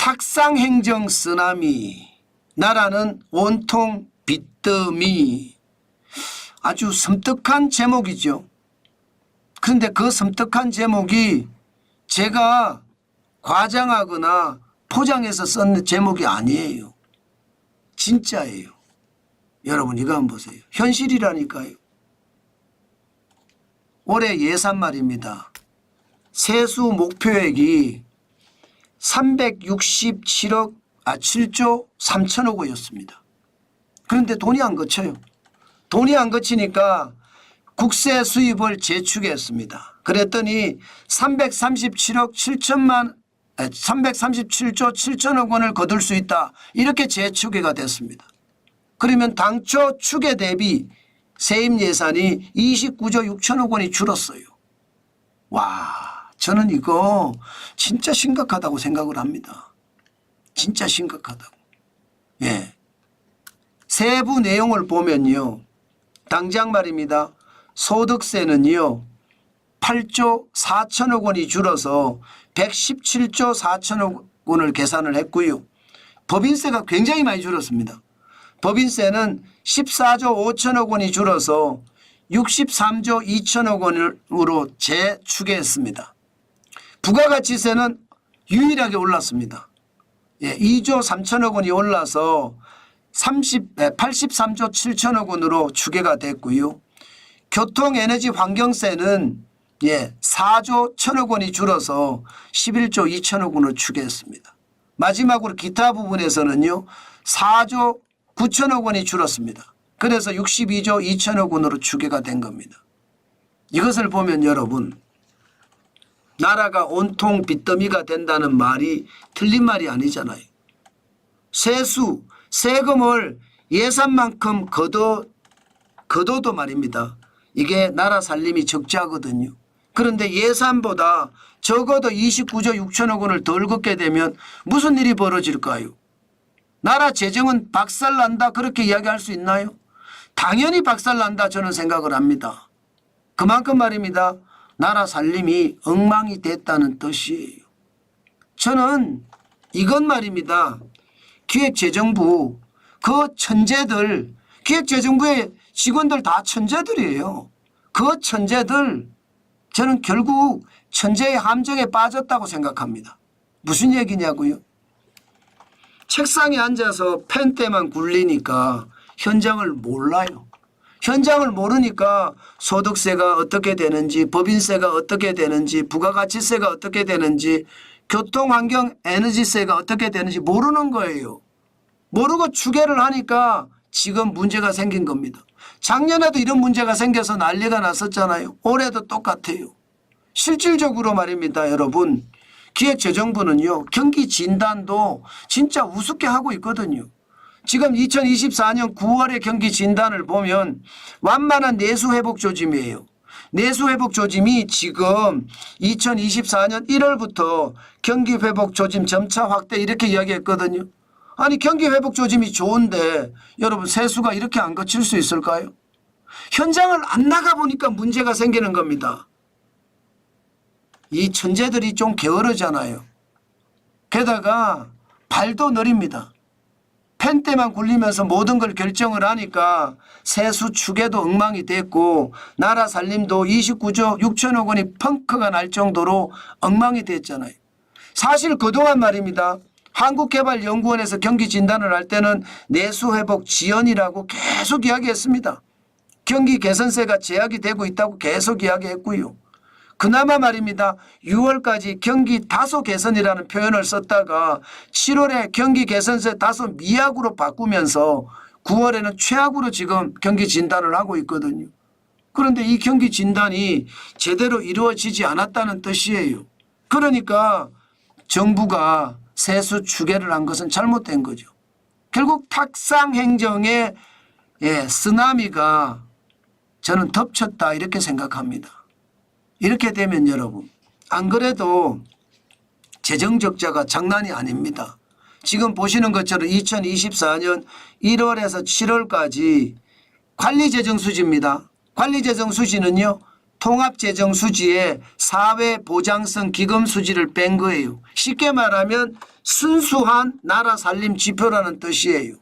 탁상행정 쓰나미, 나라는 온통 빚더미. 아주 섬뜩한 제목이죠. 그런데 그 섬뜩한 제목이 제가 과장하거나 포장해서 쓴 제목이 아니에요. 진짜예요. 여러분 이거 한번 보세요. 현실이라니까요. 올해 예산 말입니다. 세수 목표액이 367조 3천억 원이었습니다. 그런데 돈이 안 거쳐요. 돈이 안 거치니까 국세 수입을 재추계했습니다. 그랬더니 337조 7천억 원을 거둘 수 있다. 이렇게 재추계가 됐습니다. 그러면 당초 추계 대비 세입 예산이 29조 6천억 원이 줄었어요. 와, 저는 이거 진짜 심각하다고 생각을 합니다. 진짜 심각하다고. 예. 세부 내용을 보면요. 당장 말입니다. 소득세는요. 8조 4천억 원이 줄어서 117조 4천억 원을 계산을 했고요. 법인세가 굉장히 많이 줄었습니다. 법인세는 14조 5천억 원이 줄어서 63조 2천억 원으로 재추계했습니다. 부가가치세는 유일하게 올랐습니다. 예, 2조 3천억 원이 올라서 83조 7천억 원으로 추계가 됐고요. 교통에너지 환경세는 4조 1천억 원이 줄어서 11조 2천억 원으로 추계했습니다. 마지막으로 기타 부분에서는요. 4조 9천억 원이 줄었습니다. 그래서 62조 2천억 원으로 추계가 된 겁니다. 이것을 보면 여러분 나라가 온통 빚더미가 된다는 말이 틀린 말이 아니잖아요. 세금을 예산만큼 거둬도 말입니다. 이게 나라 살림이 적자거든요. 그런데 예산보다 적어도 29조 6천억 원을 덜 걷게 되면 무슨 일이 벌어질까요? 나라 재정은 박살난다 그렇게 이야기할 수 있나요? 당연히 박살난다 저는 생각을 합니다. 그만큼 말입니다. 나라 살림이 엉망이 됐다는 뜻이에요. 저는 이건 말입니다. 기획재정부 그 천재들 기획재정부의 직원들 다 천재들이에요. 그 천재들 저는 결국 천재의 함정에 빠졌다고 생각합니다. 무슨 얘기냐고요? 책상에 앉아서 펜대만 굴리니까 현장을 몰라요. 현장을 모르니까 소득세가 어떻게 되는지 법인세가 어떻게 되는지 부가가치세가 어떻게 되는지 교통환경 에너지세가 어떻게 되는지 모르는 거예요. 모르고 추계를 하니까 지금 문제가 생긴 겁니다. 작년에도 이런 문제가 생겨서 난리가 났었잖아요. 올해도 똑같아요. 실질적으로 말입니다. 여러분 기획재정부는요. 경기 진단도 진짜 우습게 하고 있거든요. 지금 2024년 9월의 경기 진단을 보면 완만한 내수회복 조짐이에요. 내수회복 조짐이 지금 2024년 1월부터 경기회복 조짐 점차 확대 이렇게 이야기했거든요. 아니 경기회복 조짐이 좋은데 여러분 세수가 이렇게 안 거칠 수 있을까요? 현장을 안 나가보니까 문제가 생기는 겁니다. 이 천재들이 좀 게으르잖아요. 게다가 발도 느립니다. 펜대만 굴리면서 모든 걸 결정을 하니까 세수 추계도 엉망이 됐고 나라 살림도 29조 6천억 원이 펑크가 날 정도로 엉망이 됐잖아요. 사실 그동안 말입니다. 한국개발연구원에서 경기 진단을 할 때는 내수회복 지연이라고 계속 이야기했습니다. 경기 개선세가 제약이 되고 있다고 계속 이야기했고요. 그나마 말입니다. 6월까지 경기 다소 개선이라는 표현을 썼다가 7월에 경기 개선세 다소 미약으로 바꾸면서 9월에는 최악으로 지금 경기 진단을 하고 있거든요. 그런데 이 경기 진단이 제대로 이루어지지 않았다는 뜻이에요. 그러니까 정부가 세수 추계를 한 것은 잘못된 거죠. 결국 탁상행정의 쓰나미가 저는 덮쳤다 이렇게 생각합니다. 이렇게 되면 여러분 안 그래도 재정적자가 장난이 아닙니다. 지금 보시는 것처럼 2024년 1월에서 7월까지 관리재정 수지입니다. 관리재정 수지는요 통합재정수지에 사회보장성 기금 수지를 뺀 거예요. 쉽게 말하면 순수한 나라 살림 지표라는 뜻이에요.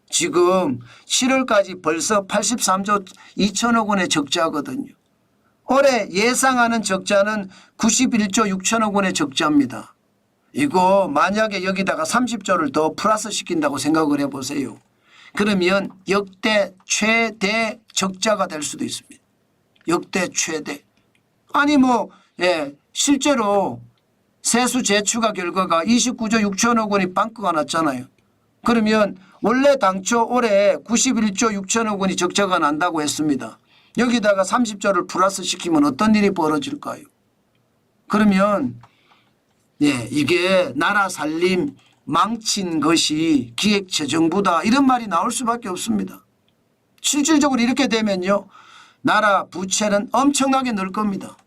지금 7월까지 벌써 83조 2천억 원의 적자거든요. 올해 예상하는 적자는 91조 6천억 원의 적자입니다. 이거 만약에 여기다가 30조를 더 플러스 시킨다고 생각을 해보세요. 그러면 역대 최대 적자가 될 수도 있습니다. 역대 최대. 아니 실제로 세수 재추가 결과가 29조 6천억 원이 빵꾸가 났잖아요. 그러면 원래 당초 올해 91조 6천억 원이 적자가 난다고 했습니다. 여기다가 30조를 플러스 시키면 어떤 일이 벌어질까요? 그러면 이게 나라 살림 망친 것이 기획재정부다 이런 말이 나올 수밖에 없습니다. 실질적으로 이렇게 되면요. 나라 부채는 엄청나게 늘 겁니다.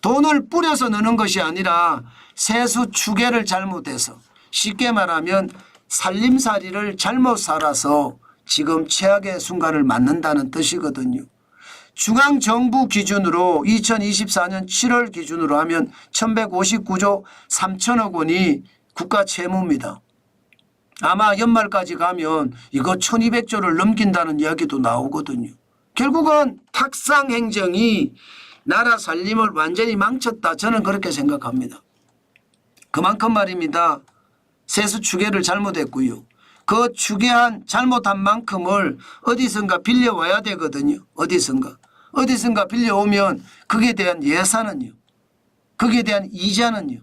돈을 뿌려서 넣는 것이 아니라 세수 추계를 잘못해서 쉽게 말하면 살림살이를 잘못 살아서 지금 최악의 순간을 맞는다는 뜻이거든요. 중앙정부 기준으로 2024년 7월 기준으로 하면 1159조 3천억 원이 국가 채무입니다. 아마 연말까지 가면 이거 1200조를 넘긴다는 이야기도 나오거든요. 결국은 탁상 행정이 나라 살림을 완전히 망쳤다. 저는 그렇게 생각합니다. 그만큼 말입니다. 세수 추계를 잘못했고요. 그 추계한 잘못한 만큼을 어디선가 빌려와야 되거든요. 어디선가 빌려오면 거기에 대한 예산은요. 거기에 대한 이자는요.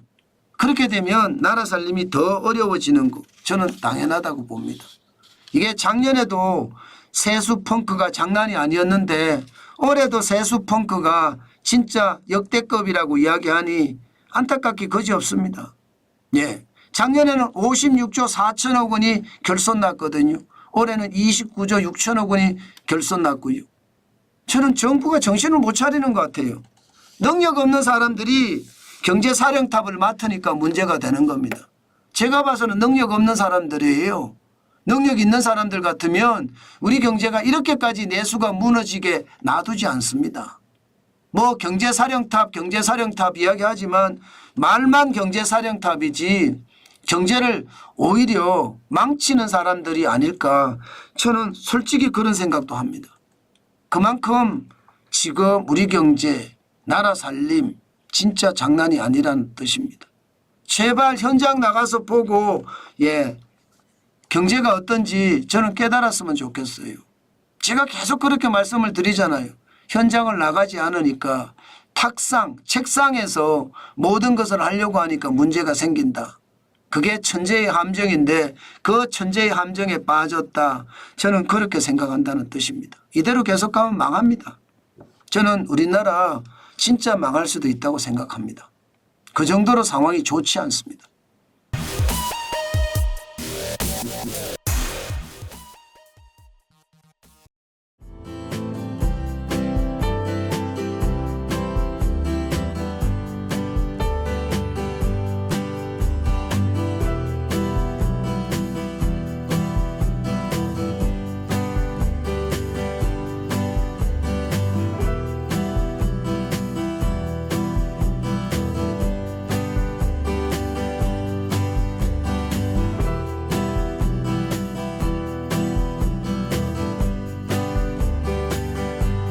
그렇게 되면 나라 살림이 더 어려워지는 거 저는 당연하다고 봅니다. 이게 작년에도 세수 펑크가 장난이 아니었는데 올해도 세수 펑크가 진짜 역대급이라고 이야기하니 안타깝기 그지없습니다. 작년에는 56조 4천억 원이 결손 났거든요. 올해는 29조 6천억 원이 결손 났고요. 저는 정부가 정신을 못 차리는 것 같아요. 능력 없는 사람들이 경제사령탑을 맡으니까 문제가 되는 겁니다. 제가 봐서는 능력 없는 사람들이에요. 능력 있는 사람들 같으면 우리 경제가 이렇게까지 내수가 무너지게 놔두지 않습니다. 경제사령탑 이야기하지만 말만 경제사령탑이지 경제를 오히려 망치는 사람들이 아닐까 저는 솔직히 그런 생각도 합니다. 그만큼 지금 우리 경제 나라 살림 진짜 장난이 아니라는 뜻입니다. 제발 현장 나가서 보고 경제가 어떤지 저는 깨달았으면 좋겠어요. 제가 계속 그렇게 말씀을 드리잖아요. 현장을 나가지 않으니까 탁상 책상에서 모든 것을 하려고 하니까 문제가 생긴다. 그게 천재의 함정인데 그 천재의 함정에 빠졌다. 저는 그렇게 생각한다는 뜻입니다. 이대로 계속 가면 망합니다. 저는 우리나라 진짜 망할 수도 있다고 생각합니다. 그 정도로 상황이 좋지 않습니다.